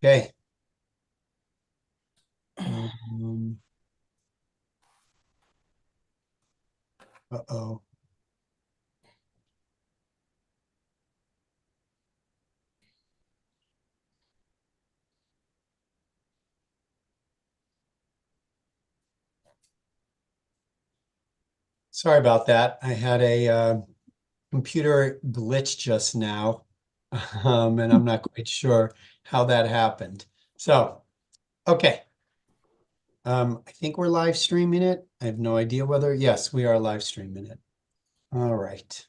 Okay. Uh-oh. Sorry about that. I had a computer glitch just now, and I'm not quite sure how that happened. So, okay. I think we're live streaming it. I have no idea whether, yes, we are live streaming it. All right.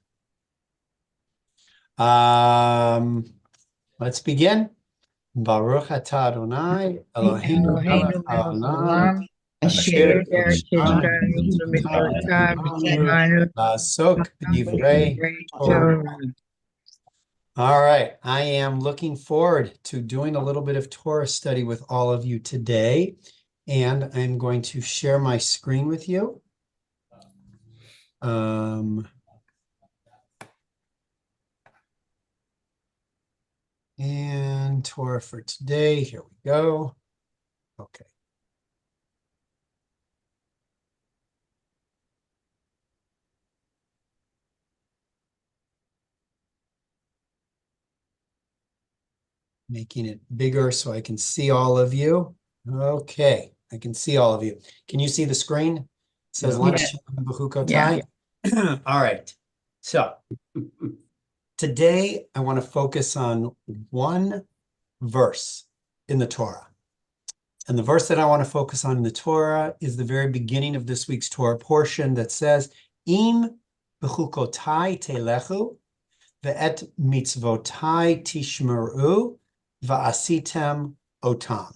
Let's begin. Baruch atah Adonai Eloheinu melech haolam asher kishkanu la'asok b'divrei Torah. All right. I am looking forward to doing a little bit of Torah study with all of you today, and I'm going to share my screen with you. And Torah for today. Here we go. Okay. Making it bigger so I can see all of you. Okay, I can see all of you. Can you see the screen? It says lunch Bechukotai. Yeah. All right. So today I want to focus on one verse in the Torah. And the verse that I want to focus on in the Torah is the very beginning of this week's Torah portion that says, Im bechukotai telechu, ve'et mitzvotai tishmeru, va'asitem otam.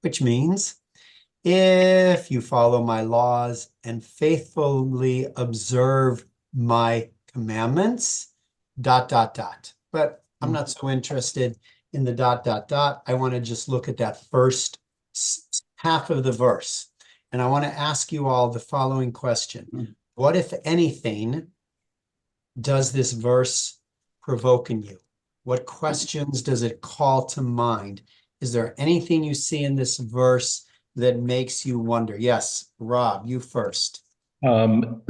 Which means, if you follow my laws and faithfully observe my commandments, ... But I'm not so interested in the ... I want to just look at that first half of the verse. And I want to ask you all the following question. What, if anything, does this verse provoke in you? What questions does it call to mind? Is there anything you see in this verse that makes you wonder? Yes, Rob, you first. God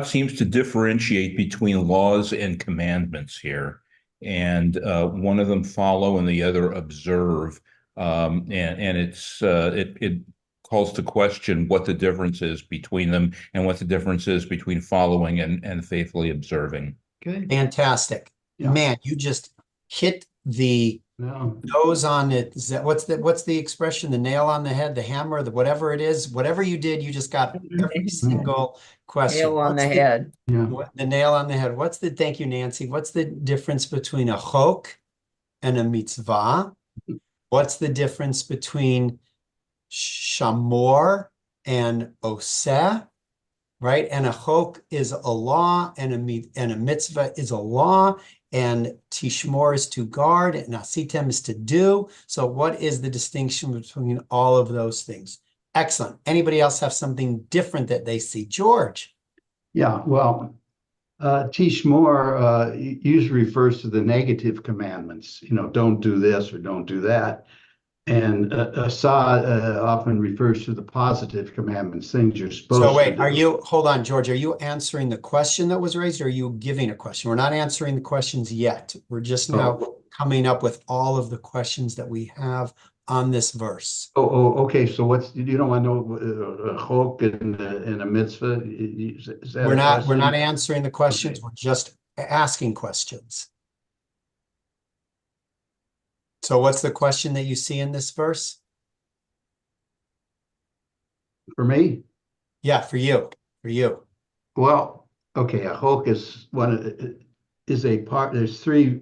seems to differentiate between laws and commandments here, and one of them follow and the other observe, and it calls to question what the difference is between them and what the difference is between following and faithfully observing. Good. Fantastic. Yeah. Man, you just hit the nose on it. Is that what's the expression? The nail on the head, the hammer, the whatever it is, whatever you did, you just got every single question. Nail on the head. The nail on the head. Thank you, Nancy. What's the difference between a chok and a mitzvah? What's the difference between shamor and oseh? Right? And a chok is a law, and a mitzvah is a law, and tishmor is to guard, and asitem is to do. So what is the distinction between all of those things? Excellent. Anybody else have something different that they see? George. Yeah, well, tishmor usually refers to the negative commandments, don't do this or don't do that. And asa often refers to the positive commandments, things you're supposed to do. So wait, hold on, George, are you answering the question that was raised, or are you giving a question? We're not answering the questions yet. We're just now coming up with all of the questions that we have on this verse. Okay. So you don't want to know a chok and a mitzvah? Is that we're not answering the questions. Okay. We're just asking questions. So what's the question that you see in this verse? For me? Yeah, for you. Well, okay, a chok is a part. There's three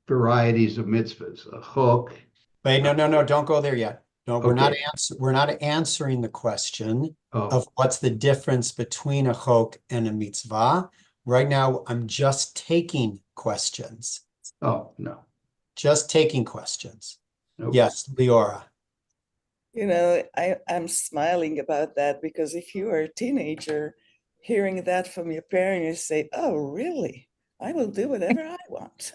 varieties of mitzvahs. A chok. Wait, no, don't go there yet. No, we're not answering the question of what's the difference between a chok and a mitzvah. Right now, I'm just taking questions. Oh, no. Just taking questions. Nope. Yes, Leora. I'm smiling about that, because if you are a teenager hearing that from your parents, you say, oh, really? I will do whatever I want.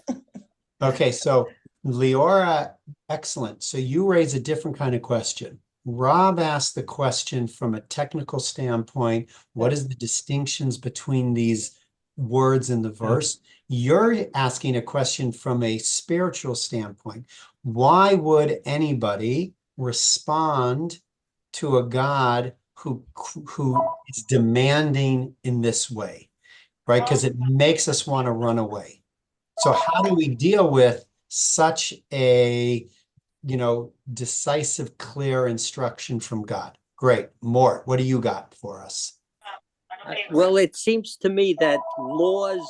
Okay, so Leora, excellent. So you raise a different kind of question. Rob asked the question from a technical standpoint. What is the distinctions between these words in the verse? You're asking a question from a spiritual standpoint. Why would anybody respond to a God who is demanding in this way, right? Because it makes us want to run away. So how do we deal with such a, decisive, clear instruction from God? Great. Mort, what do you got for us? Well, it seems to me that laws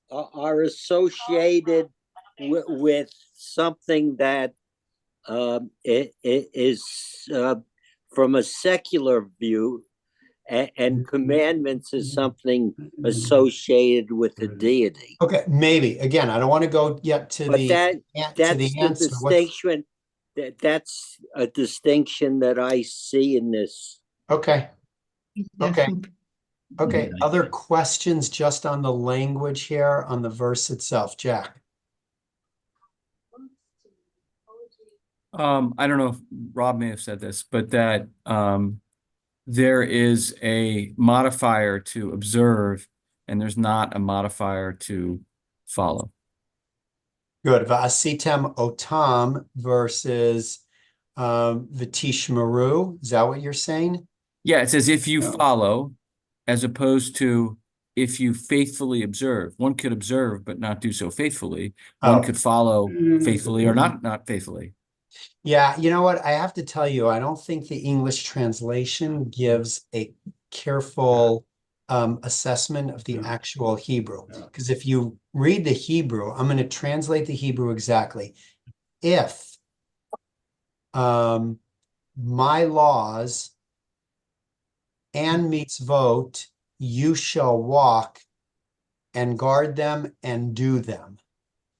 are associated with something that is from a secular view, and commandments is something associated with the deity. Okay, maybe. Again, I don't want to go yet to But the that's the the answer. distinction. That's a distinction that I see in this. Okay. Okay. Other questions just on the language here, on the verse itself, Jack? I don't know if Rob may have said this, but that there is a modifier to observe, and there's not a modifier to follow. Good. Va'asitem otam versus v'tishmeru. Is that what you're saying? Yeah, it says if you No. follow, as opposed to if you faithfully observe. One could observe but not do so faithfully. One Oh. could follow faithfully or not faithfully. Yeah, you know what? I have to tell you, I don't think the English translation gives a careful assessment of the Yeah. actual Hebrew. Yeah. Because if you read the Hebrew, I'm going to translate the Hebrew exactly. If my laws and mitzvot, you shall walk and guard them and do them.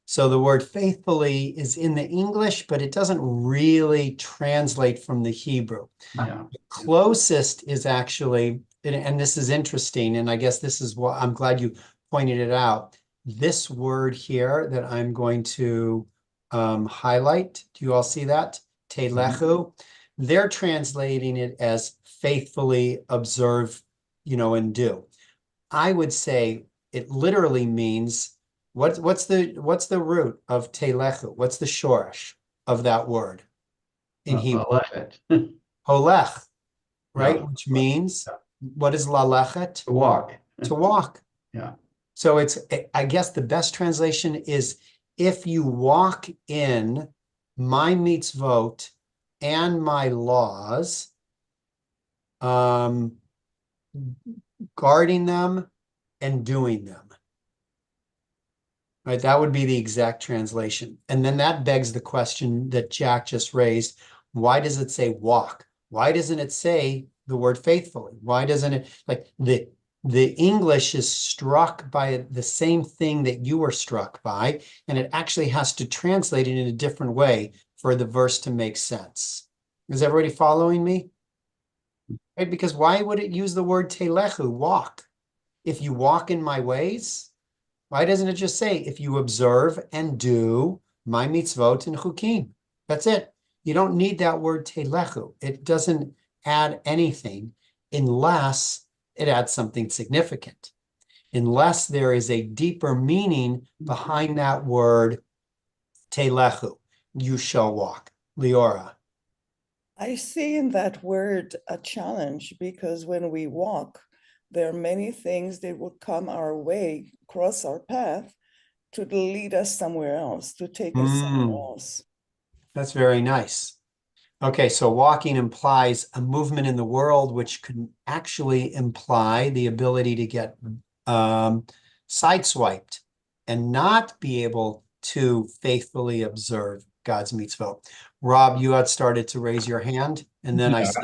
So the word faithfully is in the English, but it doesn't really translate from the Hebrew. Yeah. The closest is actually, and this is interesting, and I guess this is what I'm glad you pointed it out. This word here that I'm going to highlight, do you all see that? Telechu. They're translating it as faithfully observe, and do. I would say it literally means what's the root of telechu? What's the shoresh of that word in Hebrew? Holech, right? Yeah. Which means Yeah. what is lalechet? To walk. To walk. Yeah. So I guess the best translation is if you walk in my mitzvot and my laws, guarding them and doing them. Right, that would be the exact translation. And then that begs the question that Jack just raised. Why does it say walk? Why doesn't it say the word faithfully? Why doesn't it, like the English is struck by the same thing that you were struck by, and it actually has to translate it in a different way for the verse to make sense. Is everybody following me? Right, because why would it use the word telechu, walk? If you walk in my ways, why doesn't it just say, if you observe and do my mitzvot and chukim? That's it. You don't need that word telechu. It doesn't add anything unless it adds something significant. Unless there is a deeper meaning behind that word telechu, you shall walk. Leora. I see in that word a challenge, because when we walk, there are many things that will come our way, cross our path, to lead us somewhere else, to take us somewhere else. That's very nice. Okay, so walking implies a movement in the world, which can actually imply the ability to get sideswiped and not be able to faithfully observe God's mitzvot. Rob, you had started to raise your hand, and then I see.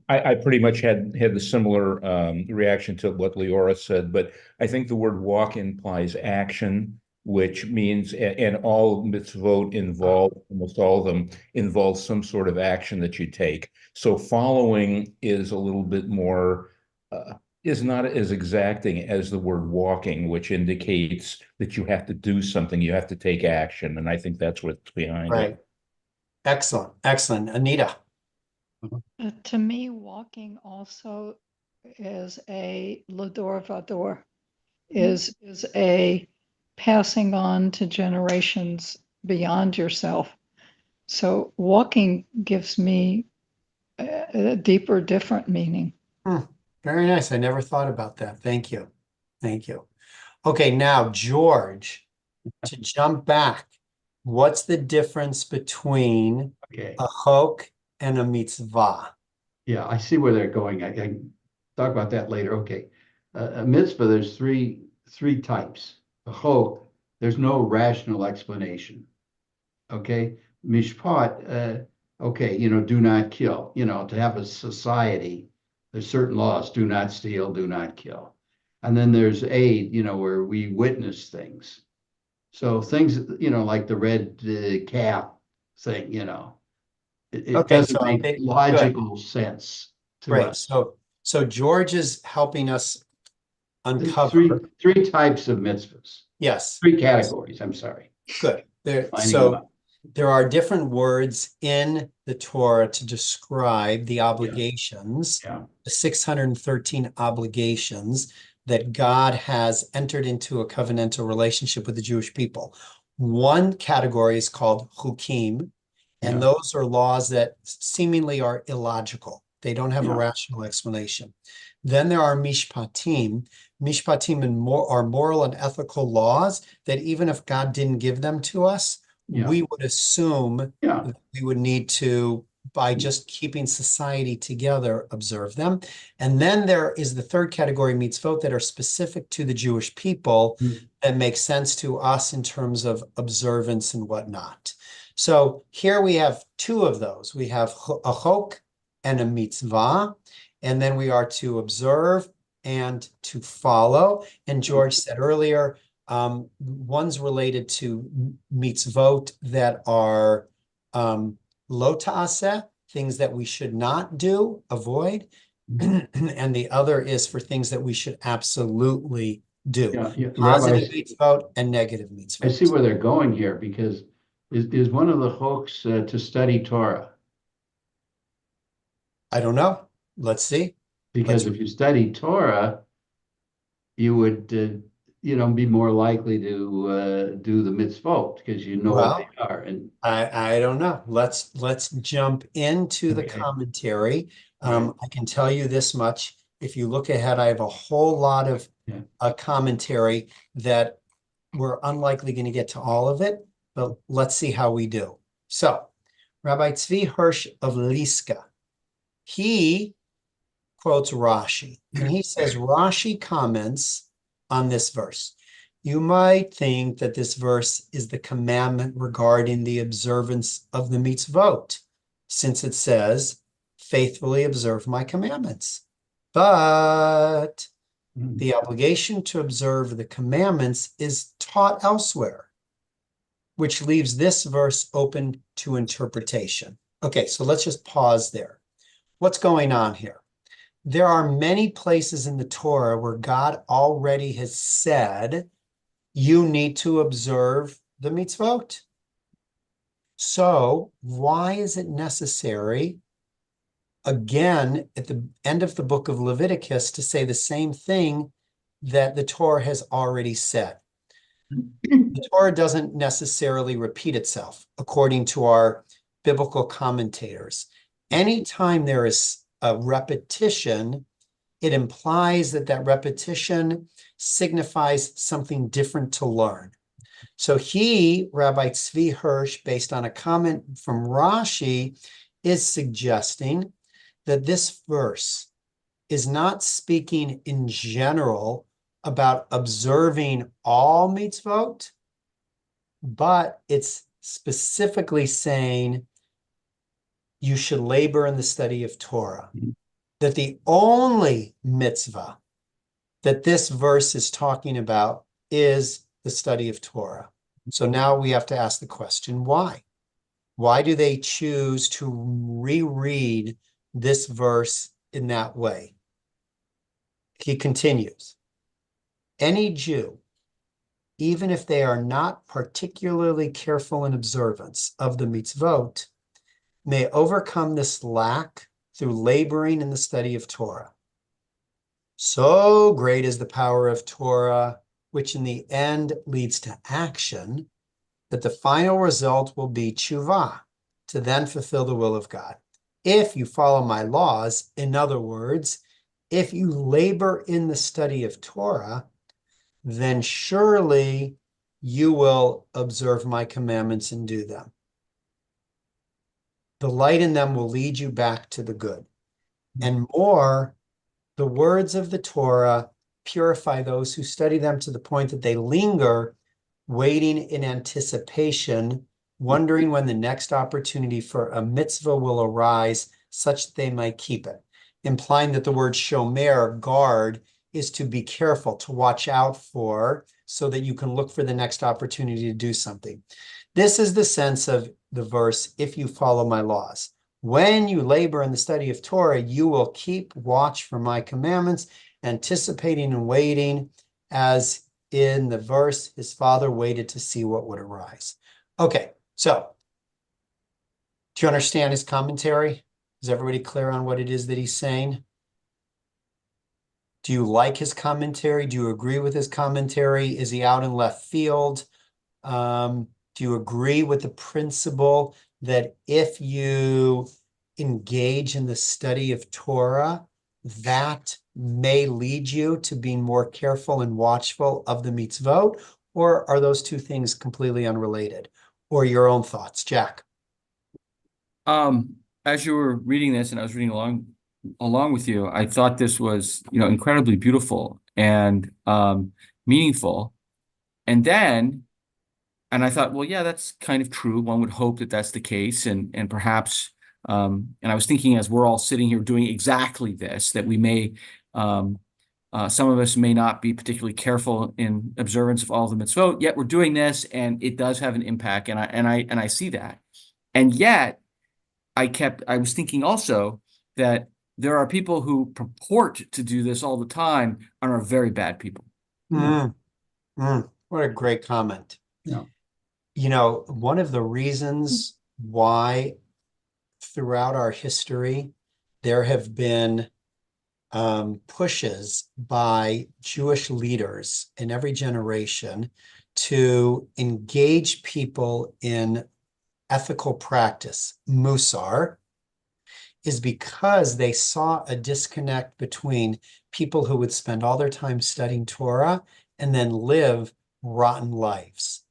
I pretty much had the similar reaction to what Leora said, but I think the word walk implies action, which means, and all mitzvot involve, almost all of them involve some sort of action that you take. So following is a little bit more, is not as exacting as the word walking, which indicates that you have to do something, you have to take action. And I think that's what's behind Right. it. Excellent. Excellent. Anita. To me, walking also is a lador vador, is a passing on to generations beyond yourself. So walking gives me a deeper, different meaning. Very nice. I never thought about that. Thank you. Thank you. Okay, now, George, to jump back, what's the difference between Okay. a chok and a mitzvah? Yeah, I see where they're going. I can talk about that later. Okay. A mitzvah, there's three types. A chok, there's no rational explanation. Okay. Mishpat, okay, do not kill. To have a society, there's certain laws: do not steal, do not kill. And then there's aid, where we witness things. So things, like the red cap thing, it Okay, so doesn't I make think- logical sense to Great. us. So George is helping us There's uncover. three types of mitzvahs, Yes, three categories, I'm sorry. good. There, Lining them so up. there are different words in the Torah to describe the obligations, Yeah, the 613 obligations that God has entered into a covenantal relationship with the Jewish people. One category is called chukim, and Yeah. those are laws that seemingly are illogical. They don't have a Yeah. rational explanation. Then there are mishpatim. Mishpatim are moral and ethical laws that even if God didn't give them to us, Yeah. we would assume yeah, that we would need to, by just keeping society together, observe them. And then there is the third category, mitzvot, that are specific to the Jewish people that make sense to us in terms of observance and whatnot. So here we have two of those. We have a chok and a mitzvah, and then we are to observe and to follow. And George said earlier, one's related to mitzvot that are lo ta'aseh, things that we should not do, avoid. And the other is for things that we should absolutely do. yeah. Positive Rabbi, mitzvot and negative mitzvot. I see where they're going here, because is one of the hooks to study Torah? I don't know. Let's see. Because Let's- if you study Torah, you would, be more likely to do the mitzvot, because you know what they are. And I don't know. Let's jump into the Okay. commentary. Right. I can tell you this much. If you look ahead, I have a whole lot of Yeah. commentary that we're unlikely going to get to all of it, but let's see how we do. So, Rabbi Tzvi Hirsch of Liska, he quotes Rashi, and he says Rashi comments on this verse. You might think that this verse is the commandment regarding the observance of the mitzvot, since it says, faithfully observe my commandments. But the obligation to observe the commandments is taught elsewhere, which leaves this verse open to interpretation. Okay, so let's just pause there. What's going on here? There are many places in the Torah where God already has said, you need to observe the mitzvot. So why is it necessary, again, at the end of the book of Leviticus, to say the same thing that the Torah has already said? The Torah doesn't necessarily repeat itself, according to our biblical commentators. Anytime there is a repetition, it implies that that repetition signifies something different to learn. So he, Rabbi Tzvi Hirsch, based on a comment from Rashi, is suggesting that this verse is not speaking in general about observing all mitzvot, but it's specifically saying you should labor in the study of Torah. That the only mitzvah that this verse is talking about is the study of Torah. So now we have to ask the question, why? Why do they choose to reread this verse in that way? He continues, any Jew, even if they are not particularly careful in observance of the mitzvot, may overcome this lack through laboring in the study of Torah. So great is the power of Torah, which in the end leads to action, that the final result will be tshuva, to then fulfill the will of God. If you follow my laws, in other words, if you labor in the study of Torah, then surely you will observe my commandments and do them. The light in them will lead you back to the good. And more, the words of the Torah purify those who study them to the point that they linger, waiting in anticipation, wondering when the next opportunity for a mitzvah will arise, such that they might keep it. Implying that the word shomer, guard, is to be careful, to watch out for, so that you can look for the next opportunity to do something. This is the sense of the verse, if you follow my laws. When you labor in the study of Torah, you will keep watch for my commandments, anticipating and waiting, as in the verse, his father waited to see what would arise. Okay, so do you understand his commentary? Is everybody clear on what it is that he's saying? Do you like his commentary? Do you agree with his commentary? Is he out in left field? Do you agree with the principle that if you engage in the study of Torah, that may lead you to being more careful and watchful of the mitzvot? Or are those two things completely unrelated? Or your own thoughts, Jack? As you were reading this and I was reading along with you, I thought this was, incredibly beautiful and meaningful. And I thought, well, yeah, that's kind of true. One would hope that that's the case. And perhaps, and I was thinking as we're all sitting here doing exactly this, that we may, some of us may not be particularly careful in observance of all the mitzvot, yet we're doing this and it does have an impact. And I see that. And yet I was thinking also that there are people who purport to do this all the time and are very bad people. What a great comment. Yeah. One of the reasons why throughout our history there have been pushes by Jewish leaders in every generation to engage people in ethical practice, musar, is because they saw a disconnect between people who would spend all their time studying Torah and then live rotten lives.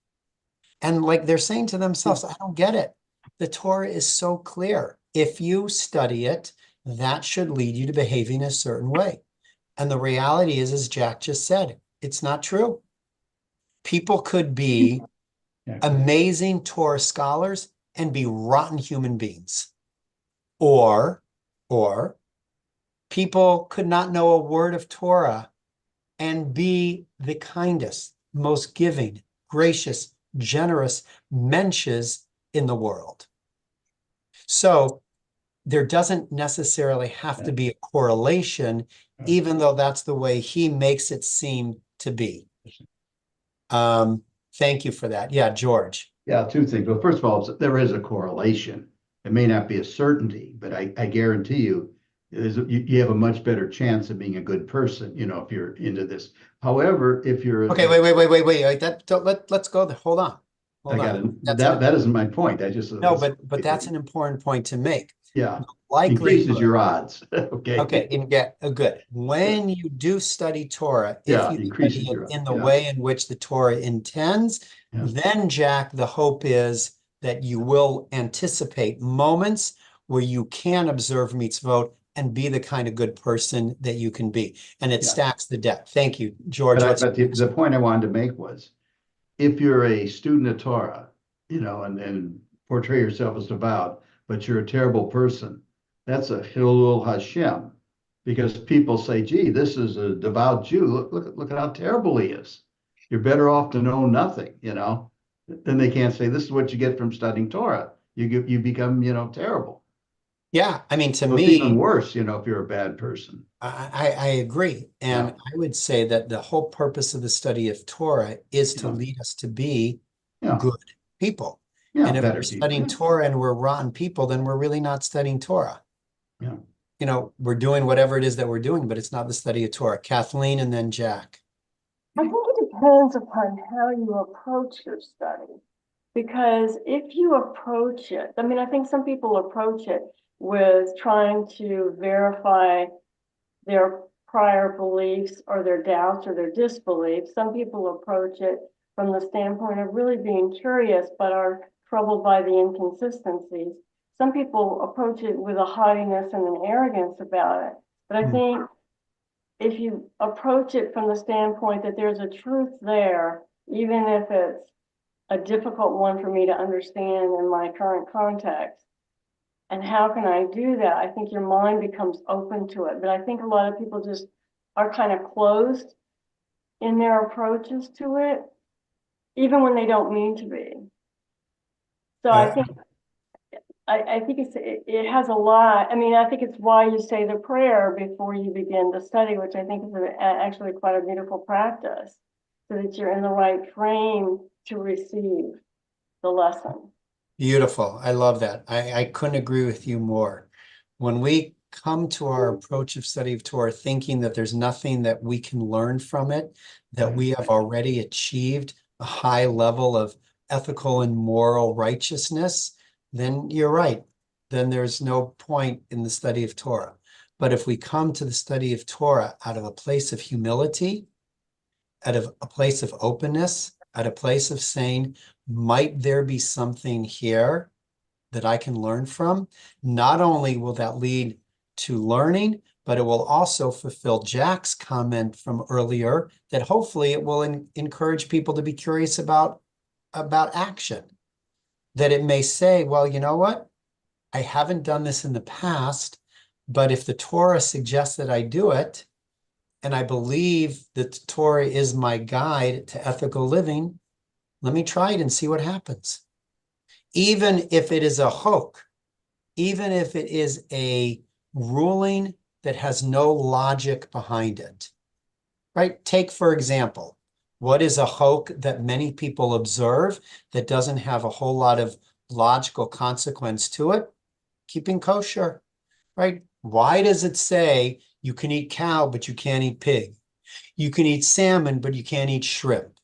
And like they're saying to themselves, I don't get it. The Torah is so clear. If you study it, that should lead you to behaving a certain way. And the reality is, as Jack just said, it's not true. People could be amazing Torah scholars and be rotten human beings. Or people could not know a word of Torah and be the kindest, most giving, gracious, generous mensches in the world. So there doesn't necessarily have to be a correlation, even though that's the way he makes it seem to be. Thank you for that. Yeah, George. Yeah, two things. Well, first of all, there is a correlation. It may not be a certainty, but I guarantee you, you have a much better chance of being a good person, if you're into this. However, if you're okay, wait. Let's go there. Hold on. That isn't my point. But that's an important point to make. Yeah. Increases your odds. Okay. Good. When you do study Torah, if you study it in the way in which the Torah intends, then Jack, the hope is that you will anticipate moments where you can observe mitzvot and be the kind of good person that you can be. And it stacks the deck. Thank you, George. But the point I wanted to make was, if you're a student of Torah, and portray yourself as devout, but you're a terrible person, that's a Hilul Hashem, because people say, gee, this is a devout Jew. Look at how terrible he is. You're better off to know nothing, Then they can't say, this is what you get from studying Torah. You become, terrible. Yeah, I mean, to So it's even me, worse, if you're a bad person. I agree. And Yeah. I would say that the whole purpose of the study of Torah is to Yeah. lead us to be Yeah. good people. Yeah, And if better we're people. studying Torah and we're rotten people, then we're really not studying Torah. Yeah. We're doing whatever it is that we're doing, but it's not the study of Torah. Kathleen and then Jack. I think it depends upon how you approach your study. Because if you approach it, I mean, I think some people approach it with trying to verify their prior beliefs or their doubts or their disbeliefs. Some people approach it from the standpoint of really being curious, but are troubled by the inconsistencies. Some people approach it with a haughtiness and an arrogance about it. But I think if you approach it from the standpoint that there's a truth there, even if it's a difficult one for me to understand in my current context, and how can I do that? I think your mind becomes open to it. But I think a lot of people just are kind of closed in their approaches to it, even when they don't mean to be. So I think it has a lot. I mean, I think it's why you say the prayer before you begin the study, which I think is actually quite a beautiful practice, so that you're in the right frame to receive the lesson. Beautiful. I love that. I couldn't agree with you more. When we come to our approach of study of Torah thinking that there's nothing that we can learn from it, that we have already achieved a high level of ethical and moral righteousness, then you're right. Then there's no point in the study of Torah. But if we come to the study of Torah out of a place of humility, out of a place of openness, at a place of saying, might there be something here that I can learn from? Not only will that lead to learning, but it will also fulfill Jack's comment from earlier that hopefully it will encourage people to be curious about action. That it may say, well, you know what? I haven't done this in the past, but if the Torah suggests that I do it, and I believe that the Torah is my guide to ethical living, let me try it and see what happens. Even if it is a hook, even if it is a ruling that has no logic behind it, right? Take, for example, what is a hook that many people observe that doesn't have a whole lot of logical consequence to it? Keeping kosher, right? Why does it say you can eat cow, but you can't eat pig? You can eat salmon, but you can't eat shrimp,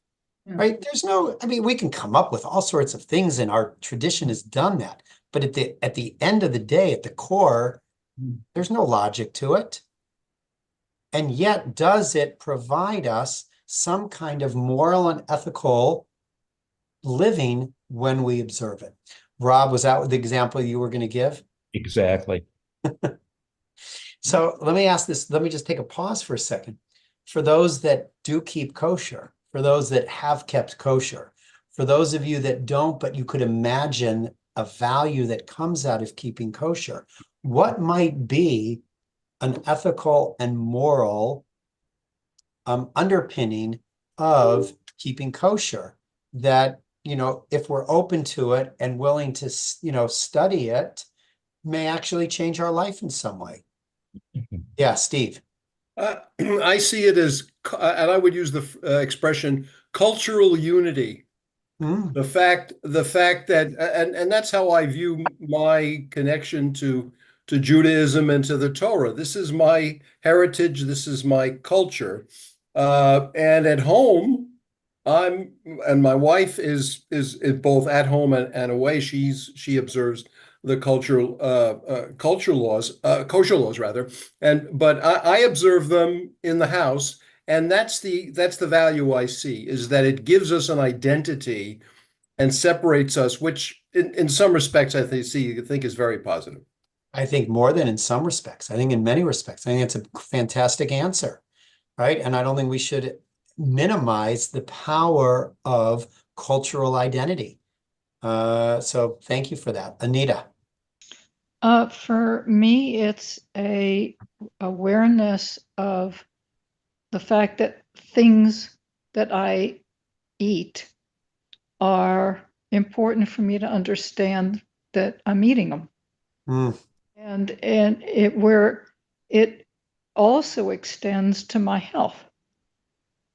right? There's no, I mean, we can come up with all sorts of things and our tradition has done that. But at the end of the day, at the core, there's no logic to it. And yet, does it provide us some kind of moral and ethical living when we observe it? Rob, was that the example you were going to give? Exactly. So let me ask this, let me just take a pause for a second. For those that do keep kosher, for those that have kept kosher, for those of you that don't, but you could imagine a value that comes out of keeping kosher, what might be an ethical and moral underpinning of keeping kosher that, if we're open to it and willing to, study it, may actually change our life in some way? Yeah, Steve. I see it as, and I would use the expression cultural unity. Mm. The fact that, and that's how I view my connection to Judaism and to the Torah. This is my heritage. This is my culture. And at home, and my wife is both at home and away. She observes the kosher laws rather, but I observe them in the house, and that's the value I see, is that it gives us an identity and separates us, which in some respects I think is very positive. I think more than in some respects. I think in many respects. I think it's a fantastic answer, right? And I don't think we should minimize the power of cultural identity. So thank you for that. Anita. For me, it's a awareness of the fact that things that I eat are important for me to understand that I'm eating them. Mm. And it also extends to my health.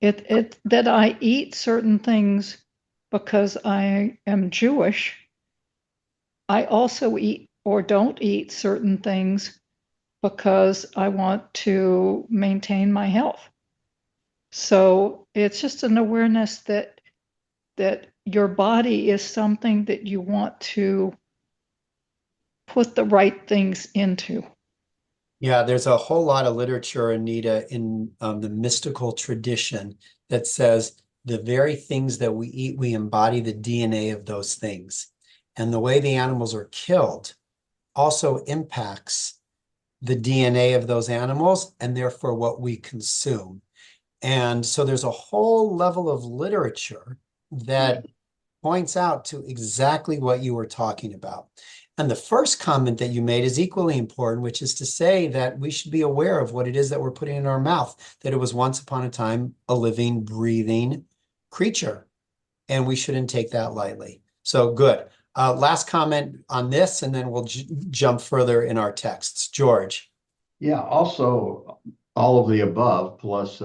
That I eat certain things because I am Jewish. I also eat or don't eat certain things because I want to maintain my health. So it's just an awareness that your body is something that you want to put the right things into. Yeah, there's a whole lot of literature, Anita, in the mystical tradition that says the very things that we eat, we embody the DNA of those things. And the way the animals are killed also impacts the DNA of those animals and therefore what we consume. And so there's a whole level of literature that points out to exactly what you were talking about. And the first comment that you made is equally important, which is to say that we should be aware of what it is that we're putting in our mouth, that it was once upon a time a living, breathing creature, and we shouldn't take that lightly. So good. Last comment on this, and then we'll jump further in our texts. George. Yeah, also all of the above, plus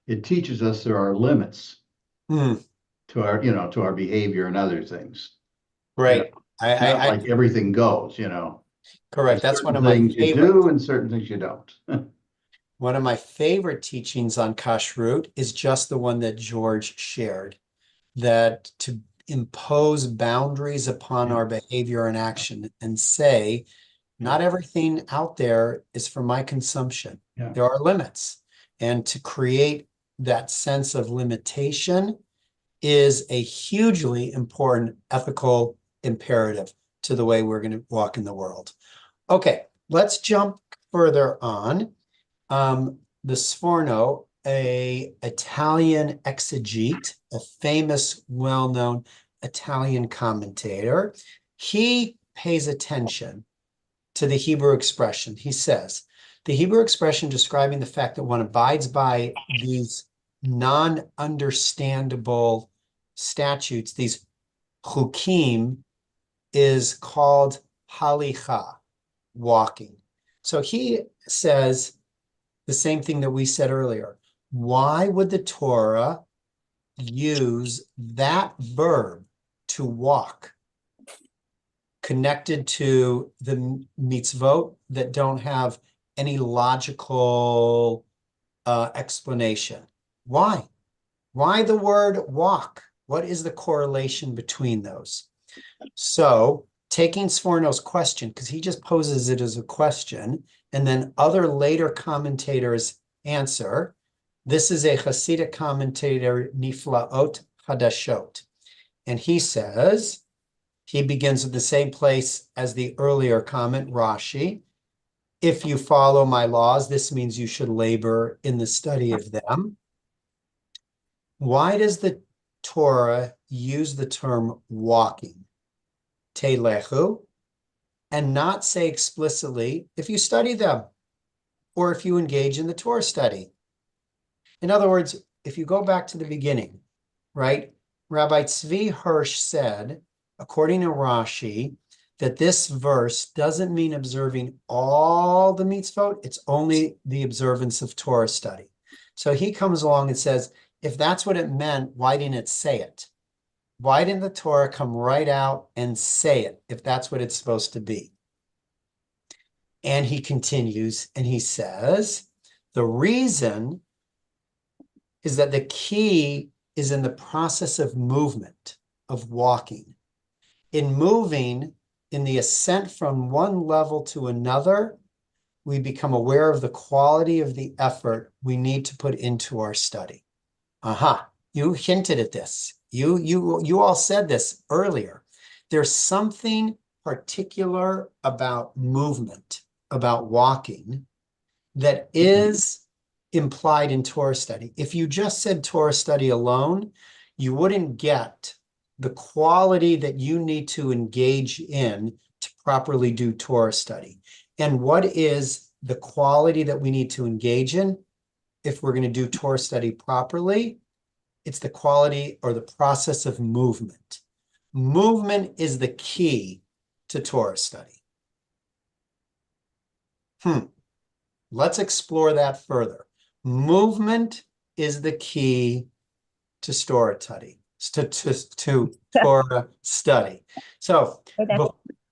it teaches us there are limits to our, to our behavior and other things. Right. It's not like everything goes, Correct. There's That's one of certain my things you favorite. do and certain things you don't. One of my favorite teachings on kashrut is just the one that George shared, that to impose boundaries upon our behavior and action and say, not everything out there is for my consumption. Yeah. There are limits. And to create that sense of limitation is a hugely important ethical imperative to the way we're going to walk in the world. Okay, let's jump further on. The Sforno, a Italian exegete, a famous, well-known Italian commentator, he pays attention to the Hebrew expression. He says, the Hebrew expression describing the fact that one abides by these non-understandable statutes, these chukim, is called halicha, walking. So he says the same thing that we said earlier. Why would the Torah use that verb to walk connected to the mitzvot that don't have any logical explanation? Why? Why the word walk? What is the correlation between those? So taking Sforno's question, because he just poses it as a question, and then other later commentators answer. This is a Hasidic commentator, Niflaot Hadashot. And he says, he begins at the same place as the earlier comment, Rashi. If you follow my laws, this means you should labor in the study of them. Why does the Torah use the term walking, telechu, and not say explicitly if you study them or if you engage in the Torah study? In other words, if you go back to the beginning, right? Rabbi Tzvi Hirsch said, according to Rashi, that this verse doesn't mean observing all the mitzvot, it's only the observance of Torah study. So he comes along and says, if that's what it meant, why didn't it say it? Why didn't the Torah come right out and say it if that's what it's supposed to be? And he continues and he says, the reason is that the key is in the process of movement, of walking. In moving, in the ascent from one level to another, we become aware of the quality of the effort we need to put into our study. You hinted at this. You all said this earlier. There's something particular about movement, about walking, that is implied in Torah study. If you just said Torah study alone, you wouldn't get the quality that you need to engage in to properly do Torah study. And what is the quality that we need to engage in if we're going to do Torah study properly? It's the quality or the process of movement. Movement is the key to Torah study. Let's explore that further. Movement is the key to Torah study, to Torah study. So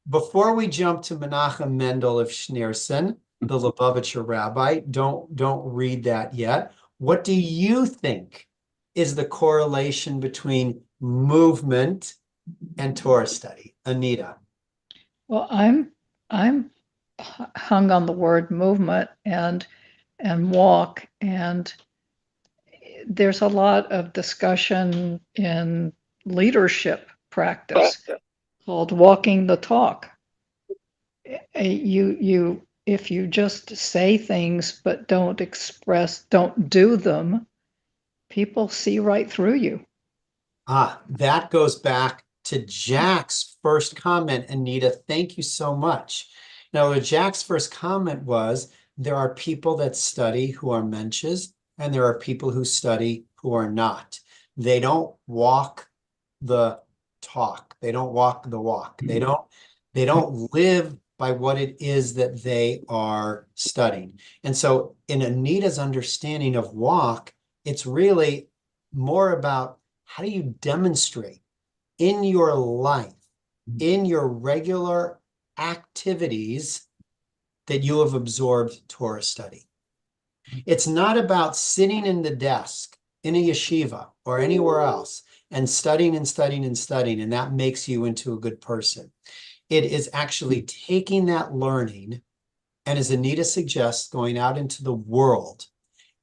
before we jump to Menachem Mendel of Schneerson, the Lubavitcher rabbi, don't read that yet. What do you think is the correlation between movement and Torah study? Anita. Well, I'm hung on the word movement and walk, and there's a lot of discussion in leadership practice called walking the talk. If you just say things but don't do them, people see right through you. That goes back to Jack's first comment, Anita. Thank you so much. Now, Jack's first comment was, there are people that study who are mensches, and there are people who study who are not. They don't walk the talk. They don't walk the walk. They don't live by what it is that they are studying. And so in Anita's understanding of walk, it's really more about how do you demonstrate in your life, in your regular activities, that you have absorbed Torah study. It's not about sitting in the desk in a yeshiva or anywhere else and studying and studying and studying, and that makes you into a good person. It is actually taking that learning, and as Anita suggests, going out into the world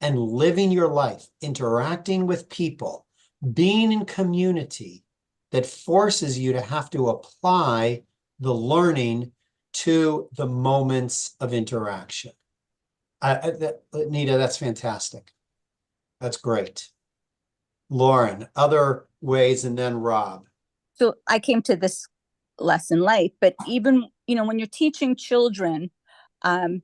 and living your life, interacting with people, being in community that forces you to have to apply the learning to the moments of interaction. Anita, that's fantastic. That's great. Lauren, other ways, and then Rob. So I came to this lesson late, but even, when you're teaching children, I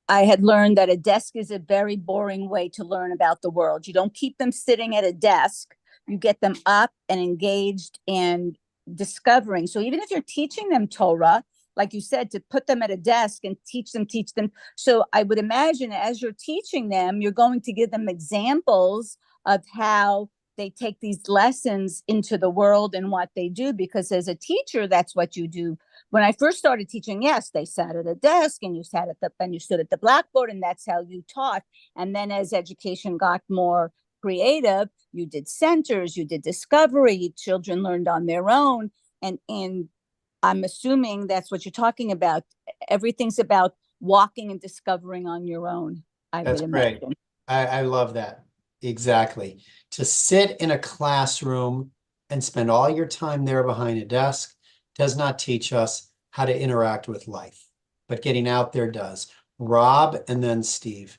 had learned that a desk is a very boring way to learn about the world. You don't keep them sitting at a desk. You get them up and engaged and discovering. So even if you're teaching them Torah, like you said, to put them at a desk and teach them. So I would imagine as you're teaching them, you're going to give them examples of how they take these lessons into the world and what they do, because as a teacher, that's what you do. When I first started teaching, yes, they sat at a desk and you stood at the blackboard, and that's how you taught. And then as education got more creative, you did centers, you did discovery, children learned on their own. And I'm assuming that's what you're talking about. Everything's about walking and discovering on your own. That's great. I love that. Exactly. To sit in a classroom and spend all your time there behind a desk does not teach us how to interact with life, but getting out there does. Rob, and then Steve.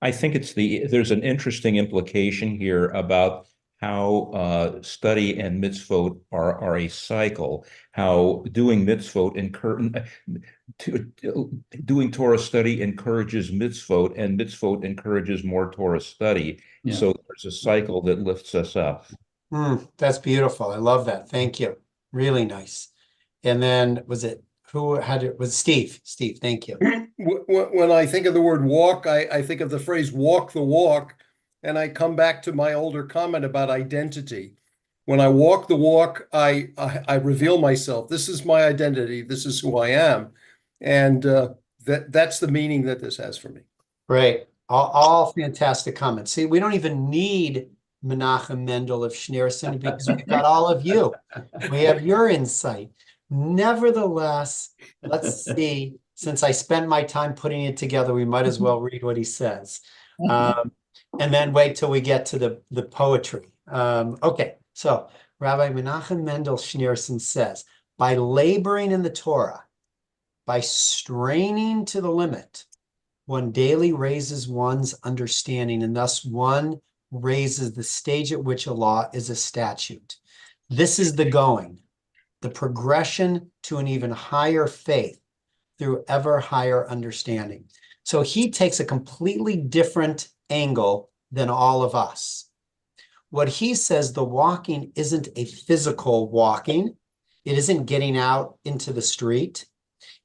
I think there's an interesting implication here about how study and mitzvot are a cycle, how doing mitzvot doing Torah study encourages mitzvot, and mitzvot encourages more Torah study. Yeah. So there's a cycle that lifts us up. That's beautiful. I love that. Thank you. Really nice. And then was Steve? Steve, thank you. When I think of the word walk, I think of the phrase walk the walk, and I come back to my older comment about identity. When I walk the walk, I reveal myself. This is my identity. This is who I am. And that's the meaning that this has for me. Great. All fantastic comments. See, we don't even need Menachem Mendel of Schneerson because we've got all of you. We have your insight. Nevertheless, let's see, since I spent my time putting it together, we might as well read what he says. And then wait till we get to the poetry. Okay, so Rabbi Menachem Mendel Schneerson says, by laboring in the Torah, by straining to the limit, one daily raises one's understanding, and thus one raises the stage at which a law is a statute. This is the going, the progression to an even higher faith through ever higher understanding. So he takes a completely different angle than all of us. What he says, the walking isn't a physical walking. It isn't getting out into the street.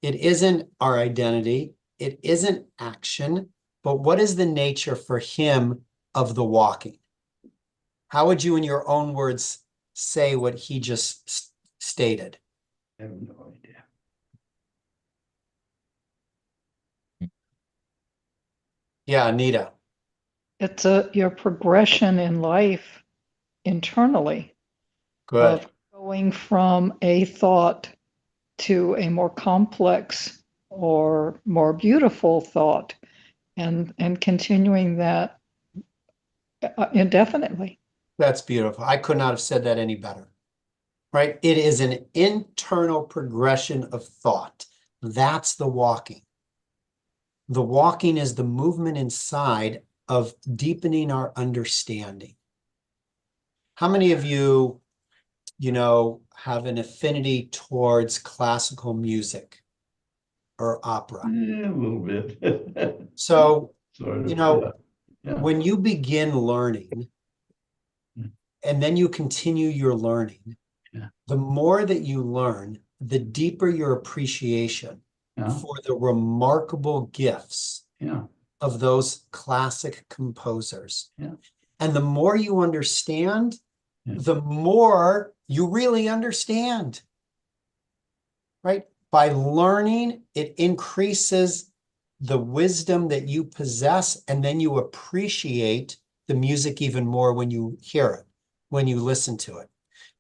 It isn't our identity. It isn't action, but what is the nature for him of the walking? How would you, in your own words, say what he just stated? I have no idea. Yeah, Anita. It's your progression in life internally Good. of going from a thought to a more complex or more beautiful thought and continuing that indefinitely. That's beautiful. I could not have said that any better. Right? It is an internal progression of thought. That's the walking. The walking is the movement inside of deepening our understanding. How many of you, have an affinity towards classical music or opera? Yeah, a little bit. So, Sort of, yeah. when you begin learning and then you continue your learning, Yeah. the more that you learn, the deeper your appreciation Yeah. for the remarkable gifts Yeah. of those classic composers. Yeah. And the more you understand, Yeah. the more you really understand, right? By learning, it increases the wisdom that you possess, and then you appreciate the music even more when you hear it, when you listen to it,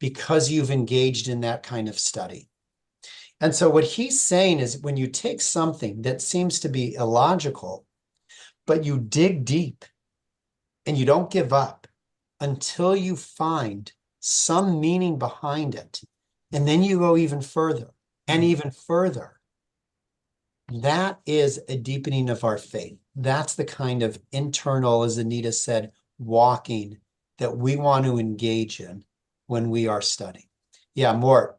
because you've engaged in that kind of study. And so what he's saying is when you take something that seems to be illogical, but you dig deep and you don't give up until you find some meaning behind it, and then you go even further and even further, that is a deepening of our faith. That's the kind of internal, as Anita said, walking that we want to engage in when we are studying. Yeah, Mort.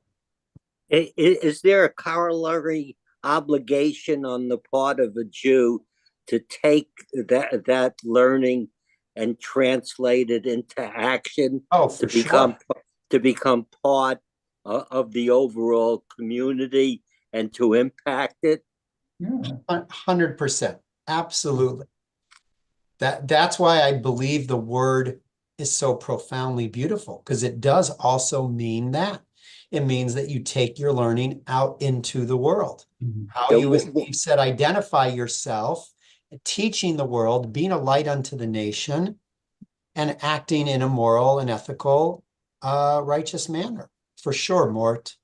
Is there a corollary obligation on the part of a Jew to take that learning and translate it into action? Oh, for sure. To become part of the overall community and to impact it? Yeah. 100%. Absolutely. That's why I believe the word is so profoundly beautiful, because it does also mean that. It means that you take your learning out into the world. Mhm. How you, as Steve said, identify yourself, teaching the world, being a light unto the nation, and acting in a moral and ethical, righteous manner. For sure, Mort.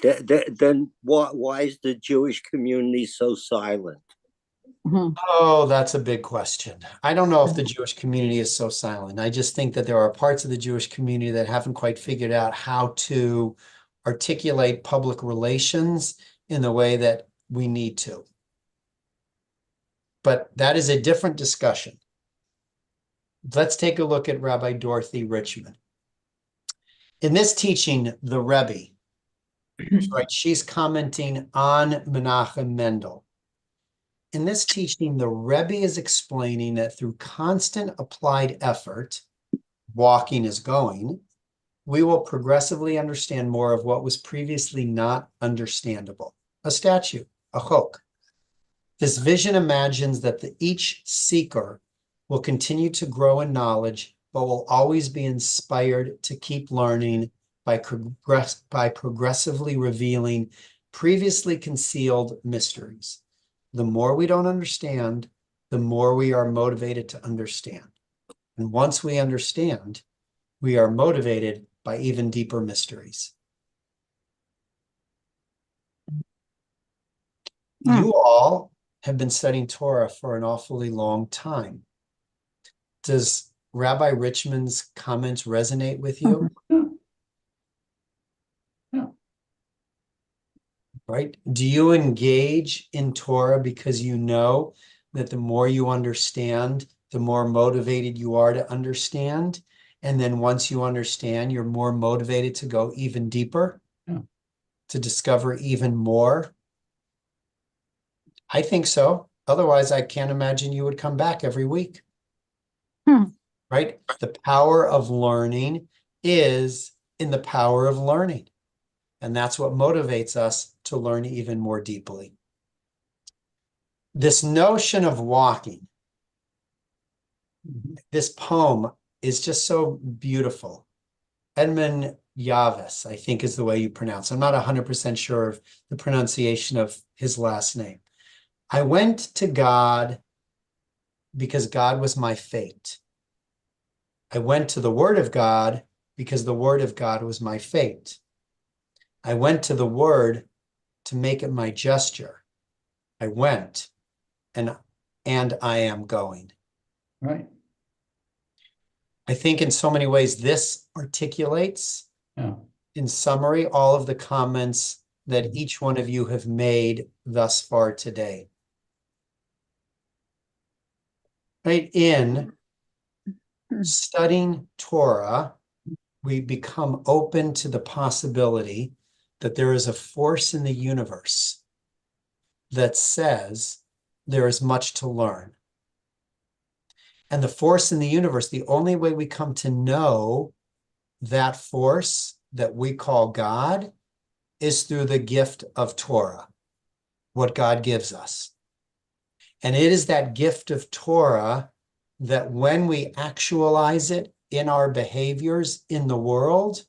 Then why is the Jewish community so silent? Oh, that's a big question. I don't know if the Jewish community is so silent. I just think that there are parts of the Jewish community that haven't quite figured out how to articulate public relations in the way that we need to. But that is a different discussion. Let's take a look at Rabbi Dorothy Richmond. In this teaching, the Rebbe, right, she's commenting on Menachem Mendel. In this teaching, the Rebbe is explaining that through constant applied effort, walking is going, we will progressively understand more of what was previously not understandable. A statue, a chok. This vision imagines that each seeker will continue to grow in knowledge, but will always be inspired to keep learning by progressively revealing previously concealed mysteries. The more we don't understand, the more we are motivated to understand. And once we understand, we are motivated by even deeper mysteries. You all have been studying Torah for an awfully long time. Does Rabbi Richmond's comments resonate with you? Yeah. Right? Do you engage in Torah because you know that the more you understand, the more motivated you are to understand? And then once you understand, you're more motivated to go even deeper, to discover even more? I think so. Otherwise, I can't imagine you would come back every week. Right? The power of learning is in the power of learning. And that's what motivates us to learn even more deeply. This notion of walking, this poem is just so beautiful. Edmund Yavis, I think is the way you pronounce it. I'm not 100% sure of the pronunciation of his last name. I went to God because God was my fate. I went to the Word of God because the Word of God was my fate. I went to the Word to make it my gesture. I went, and I am going. Right. I think in so many ways this articulates, Yeah. in summary, all of the comments that each one of you have made thus far today. Right, in studying Torah, we become open to the possibility that there is a force in the universe that says there is much to learn. And the force in the universe, the only way we come to know that force that we call God is through the gift of Torah, what God gives us. And it is that gift of Torah that when we actualize it in our behaviors in the world,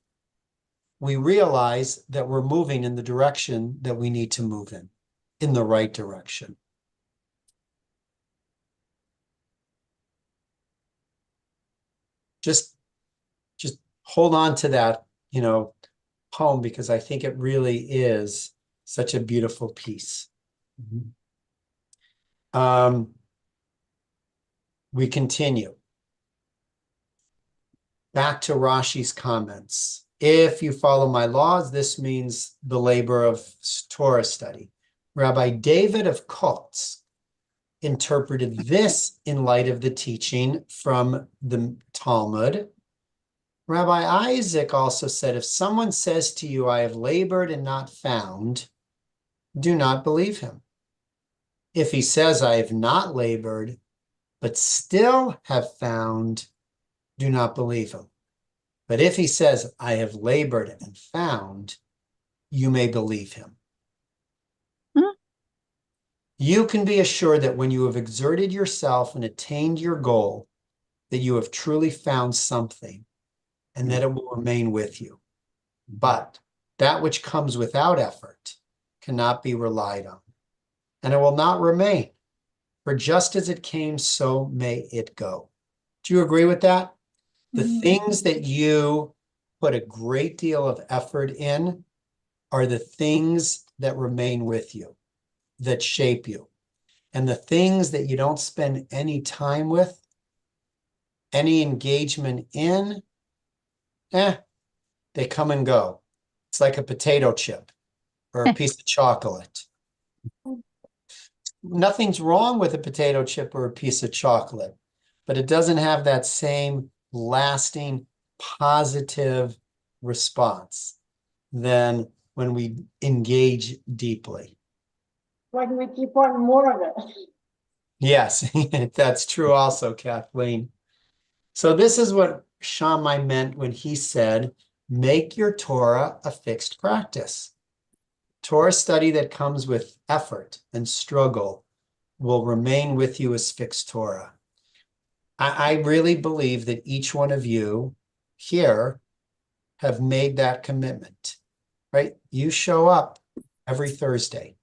we realize that we're moving in the direction that we need to move in the right direction. Just hold on to that, poem, because I think it really is such a beautiful piece. We continue. Back to Rashi's comments. If you follow my laws, this means the labor of Torah study. Rabbi David of Kotz interpreted this in light of the teaching from the Talmud. Rabbi Isaac also said, if someone says to you, I have labored and not found, do not believe him. If he says, I have not labored, but still have found, do not believe him. But if he says, I have labored and found, you may believe him. You can be assured that when you have exerted yourself and attained your goal, that you have truly found something and that it will remain with you. But that which comes without effort cannot be relied on, and it will not remain. For just as it came, so may it go. Do you agree with that? The things that you put a great deal of effort in are the things that remain with you, that shape you. And the things that you don't spend any time with, any engagement in, they come and go. It's like a potato chip or a piece of chocolate. Nothing's wrong with a potato chip or a piece of chocolate, but it doesn't have that same lasting positive response than when we engage deeply. Why do we keep wanting more of it? Yes, that's true also, Kathleen. So this is what Shammai meant when he said, make your Torah a fixed practice. Torah study that comes with effort and struggle will remain with you as fixed Torah. I really believe that each one of you here have made that commitment, right? You show up every Thursday.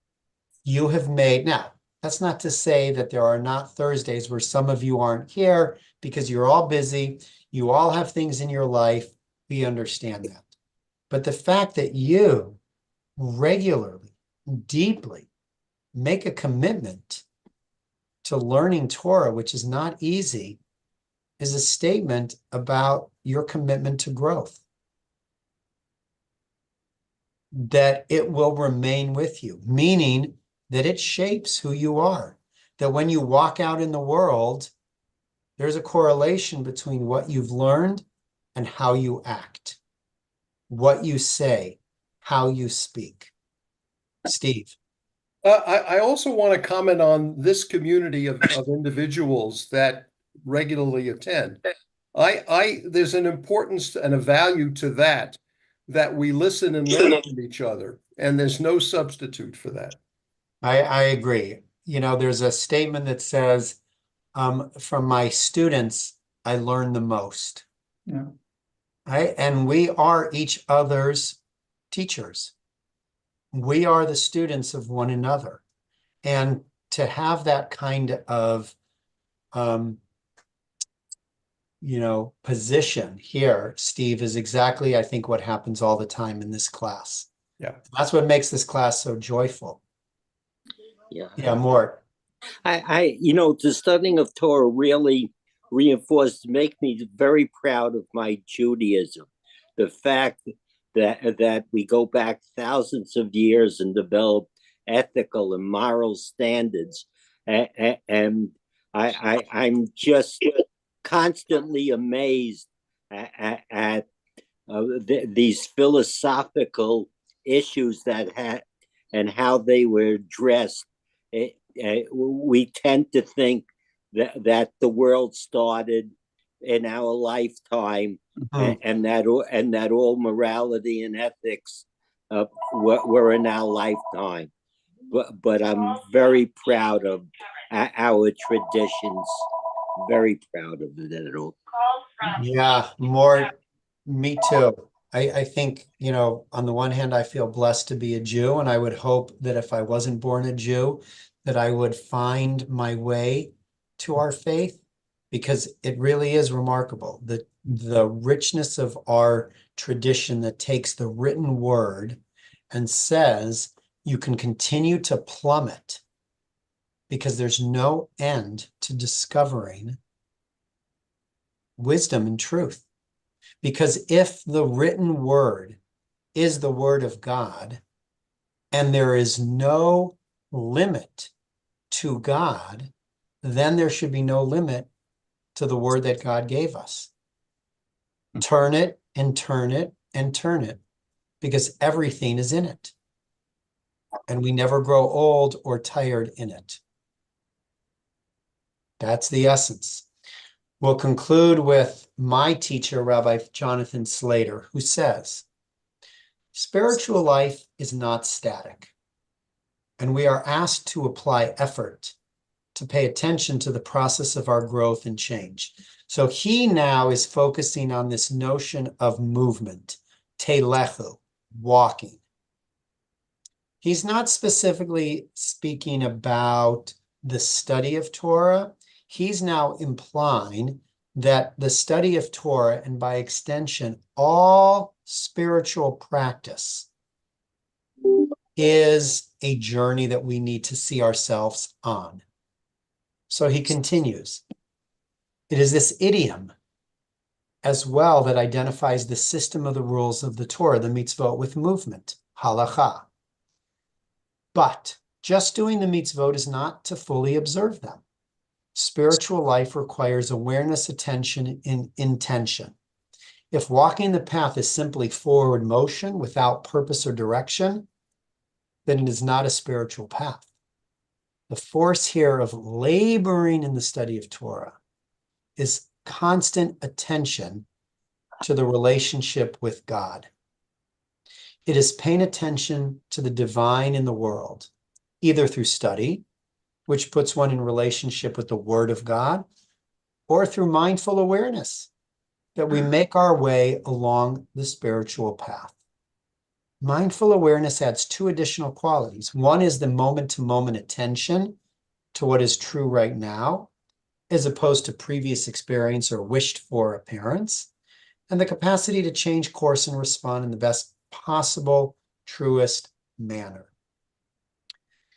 You have made, now, that's not to say that there are not Thursdays where some of you aren't here because you're all busy. You all have things in your life. We understand that. But the fact that you regularly, deeply make a commitment to learning Torah, which is not easy, is a statement about your commitment to growth. That it will remain with you, meaning that it shapes who you are. That when you walk out in the world, there's a correlation between what you've learned and how you act, what you say, how you speak. Steve. I also want to comment on this community of individuals that regularly attend. There's an importance and a value to that that we listen and learn from each other. And there's no substitute for that. I agree. You know, there's a statement that says, from my students, I learn the most. Yeah. Right? And we are each other's teachers. We are the students of one another. And to have that kind of, position here, Steve, is exactly, I think, what happens all the time in this class. Yeah. That's what makes this class so joyful. Yeah. Yeah, Mort. The studying of Torah really make me very proud of my Judaism. The fact that we go back thousands of years and develop ethical and moral standards, and I'm just constantly amazed at these philosophical issues and how they were addressed. We tend to think that the world started in our lifetime, and that all morality and ethics were in our lifetime. But I'm very proud of our traditions. Very proud of it at all. Yeah, Mort, me too. I think, on the one hand, I feel blessed to be a Jew, and I would hope that if I wasn't born a Jew, that I would find my way to our faith, because it really is remarkable that the richness of our tradition that takes the written word and says you can continue to plummet because there's no end to discovering wisdom and truth. Because if the written word is the word of God, and there is no limit to God, then there should be no limit to the word that God gave us. Turn it and turn it and turn it, because everything is in it. And we never grow old or tired in it. That's the essence. We'll conclude with my teacher, Rabbi Jonathan Slater, who says, spiritual life is not static, and we are asked to apply effort to pay attention to the process of our growth and change. So he now is focusing on this notion of movement, telechu, walking. He's not specifically speaking about the study of Torah. He's now implying that the study of Torah, and by extension, all spiritual practice, is a journey that we need to see ourselves on. So he continues, it is this idiom as well that identifies the system of the rules of the Torah, the mitzvot, with movement, halacha. But just doing the mitzvot is not to fully observe them. Spiritual life requires awareness, attention, and intention. If walking the path is simply forward motion without purpose or direction, then it is not a spiritual path. The force here of laboring in the study of Torah is constant attention to the relationship with God. It is paying attention to the divine in the world, either through study, which puts one in relationship with the Word of God, or through mindful awareness, that we make our way along the spiritual path. Mindful awareness adds two additional qualities. One is the moment-to-moment attention to what is true right now, as opposed to previous experience or wished-for appearance, and the capacity to change course and respond in the best possible, truest manner.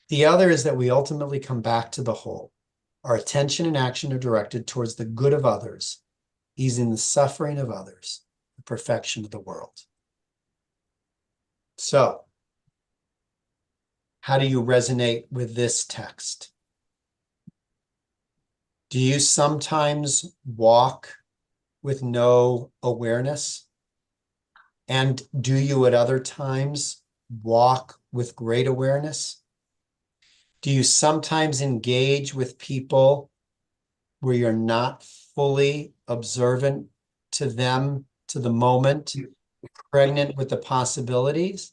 The other is that we ultimately come back to the whole. Our attention and action are directed towards the good of others, easing the suffering of others, the perfection of the world. So, how do you resonate with this text? Do you sometimes walk with no awareness? And do you at other times walk with great awareness? Do you sometimes engage with people where you're not fully observant to them, to the moment, pregnant with the possibilities?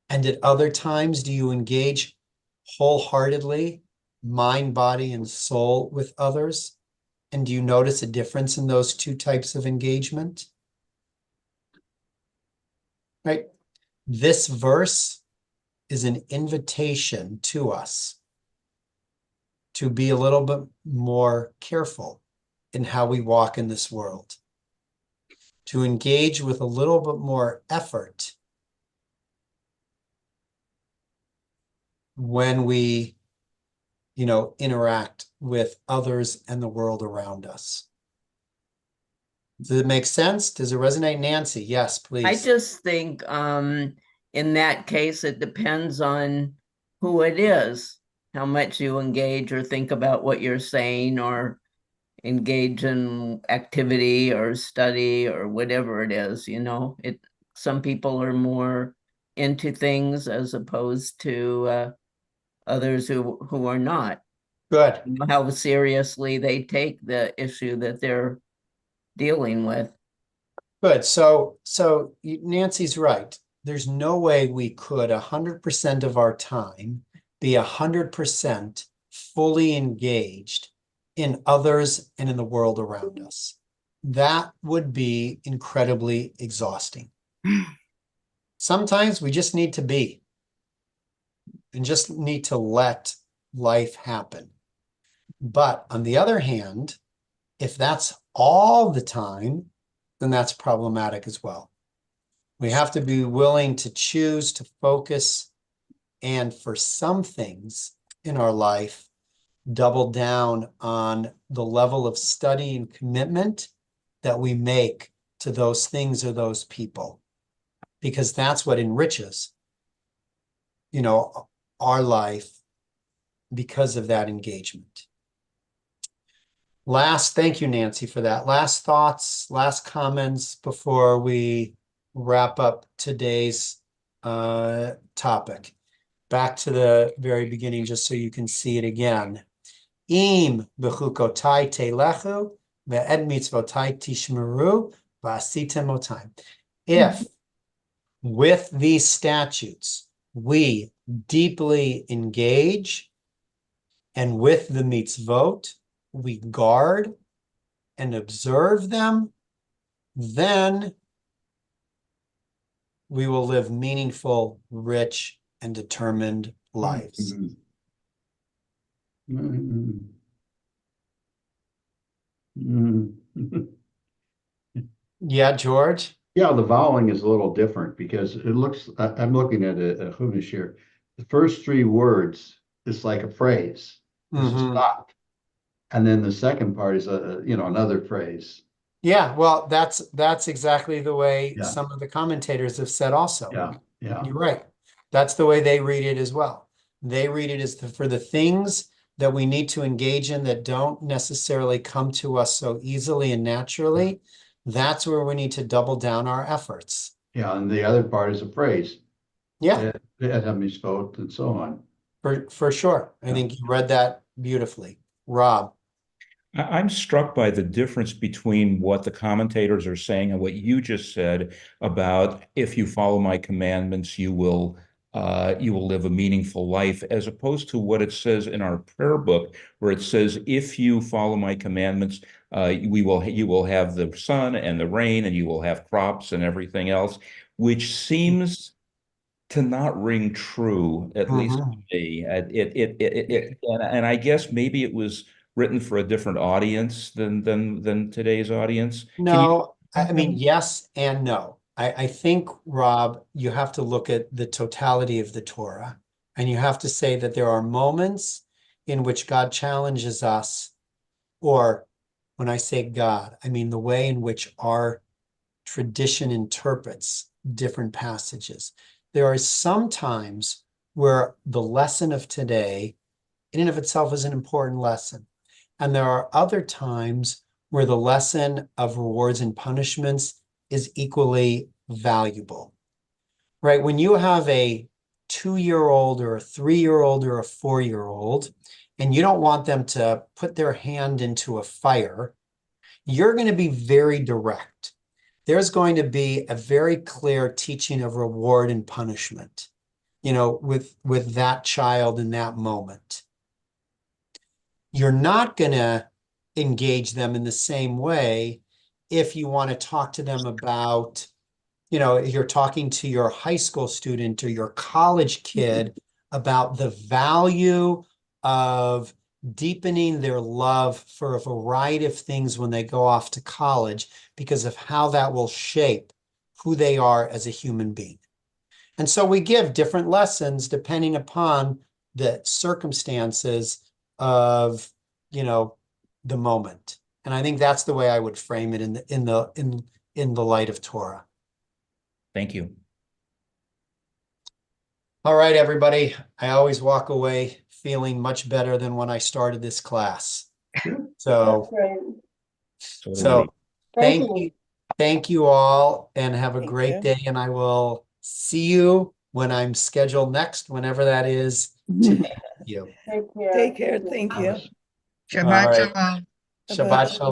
And at other times, do you engage wholeheartedly, mind, body, and soul with others? And do you notice a difference in those two types of engagement? Right? This verse is an invitation to us to be a little bit more careful in how we walk in this world, to engage with a little bit more effort when we, interact with others and the world around us. Does it make sense? Does it resonate, Nancy? Yes, please. I just think in that case, it depends on who it is, how much you engage or think about what you're saying or engage in activity or study or whatever it is, some people are more into things as opposed to others who are not. Good. How seriously they take the issue that they're dealing with. Good. So Nancy's right. There's no way we could 100% of our time be 100% fully engaged in others and in the world around us. That would be incredibly exhausting. Sometimes we just need to be and just need to let life happen. But on the other hand, if that's all the time, then that's problematic as well. We have to be willing to choose to focus and for some things in our life, double down on the level of study and commitment that we make to those things or those people, because that's what enriches, our life because of that engagement. Thank you, Nancy, for that. Last thoughts, last comments before we wrap up today's topic. Back to the very beginning, just so you can see it again. Im b'chukotai telechu ve'ed mitzvotai tishmeru v'asitem otaim. If with these statutes we deeply engage, and with the mitzvot we guard and observe them, then we will live meaningful, rich, and determined lives. Yeah, George? Yeah, the vowing is a little different because it looks, I'm looking at a Chumash here. The first three words is like a phrase. It's a stop. And then the second part is another phrase. Yeah, well, that's exactly the way some of the commentators have said also. Yeah. You're right. That's the way they read it as well. They read it as for the things that we need to engage in that don't necessarily come to us so easily and naturally. That's where we need to double down our efforts. Yeah, and the other part is a phrase. Yeah. Mitzvot and so on. For sure. I think you read that beautifully. Rob. I'm struck by the difference between what the commentators are saying and what you just said about if you follow my commandments, you will live a meaningful life, as opposed to what it says in our prayer book, where it says, if you follow my commandments, you will have the sun and the rain, and you will have crops and everything else, which seems to not ring true, at least to me. And I guess maybe it was written for a different audience than today's audience. No, I mean, yes and no. I think, Rob, you have to look at the totality of the Torah, and you have to say that there are moments in which God challenges us, or when I say God, I mean the way in which our tradition interprets different passages. There are some times where the lesson of today in and of itself is an important lesson. And there are other times where the lesson of rewards and punishments is equally valuable, right? When you have a 2-year-old or a 3-year-old or a 4-year-old, and you don't want them to put their hand into a fire, you're going to be very direct. there's going to be a very clear teaching of reward and punishment, with that child in that moment. You're not going to engage them in the same way if you want to talk to them about, if you're talking to your high school student or your college kid about the value of deepening their love for a variety of things when they go off to college, because of how that will shape who they are as a human being. And so we give different lessons depending upon the circumstances of, the moment. And I think that's the way I would frame it in the light of Torah. Thank you. All right, everybody. I always walk away feeling much better than when I started this class. So, That's great. Totally. thank you all, and have a Thank great you. day. And I will see you when I'm scheduled next, whenever that is, to meet you. Take care. Take care. Thank you. All right. Bye-bye. Shabbat shalom.